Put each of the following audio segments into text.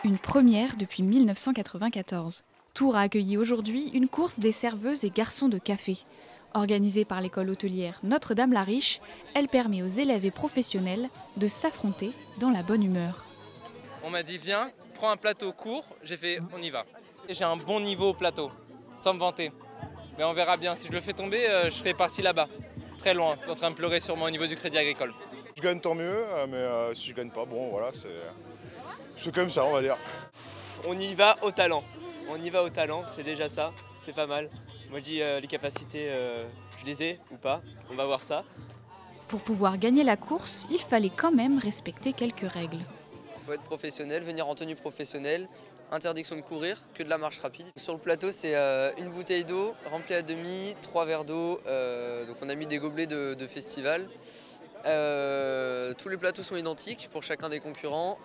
Une première depuis 1994. Tours a accueilli aujourd'hui une course des serveuses et garçons de café. Organisée par l'école hôtelière Notre-Dame-la-Riche, elle permet aux élèves et professionnels de s'affronter dans la bonne humeur. On m'a dit viens, prends un plateau court, j'ai fait on y va. Et j'ai un bon niveau au plateau, sans me vanter. Mais on verra bien, si je le fais tomber, je serai parti là-bas, très loin, en train de pleurer sûrement au niveau du Crédit Agricole. Je gagne tant mieux, mais si je gagne pas, bon voilà, c'est comme ça on va dire. On y va au talent, c'est déjà ça, c'est pas mal. Moi je dis les capacités, je les ai ou pas, on va voir ça. Pour pouvoir gagner la course, il fallait quand même respecter quelques règles. Il faut être professionnel, venir en tenue professionnelle, interdiction de courir, que de la marche rapide. Sur le plateau, c'est une bouteille d'eau remplie à demi, 3 verres d'eau, donc on a mis des gobelets de festival. Tous les plateaux sont identiques pour chacun des concurrents.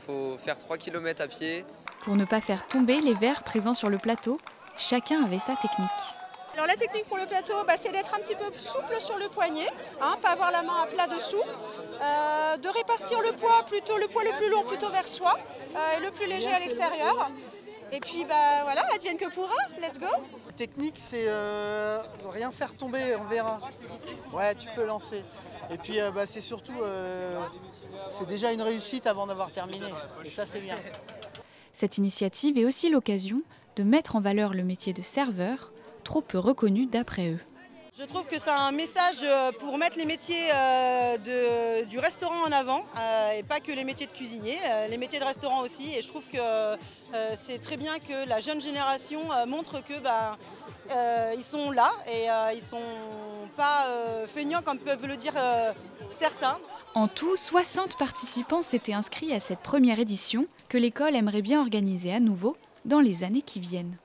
Faut faire 3 km à pied. Pour ne pas faire tomber les verres présents sur le plateau, chacun avait sa technique. Alors la technique pour le plateau, c'est d'être un petit peu souple sur le poignet, pas avoir la main à plat dessous, de répartir le poids le plus long plutôt vers soi et le plus léger à l'extérieur. Et puis voilà, advienne que pourra, let's go. La technique, c'est rien faire tomber, on verra. Ouais, tu peux lancer. Et puis c'est surtout, c'est déjà une réussite avant d'avoir terminé. Et ça, c'est bien. Cette initiative est aussi l'occasion de mettre en valeur le métier de serveur, trop peu reconnu d'après eux. Je trouve que c'est un message pour mettre les métiers du restaurant en avant et pas que les métiers de cuisinier, les métiers de restaurant aussi. Et je trouve que c'est très bien que la jeune génération montre que ils sont là et ils sont pas feignants comme peuvent le dire certains. En tout, 60 participants s'étaient inscrits à cette première édition que l'école aimerait bien organiser à nouveau dans les années qui viennent.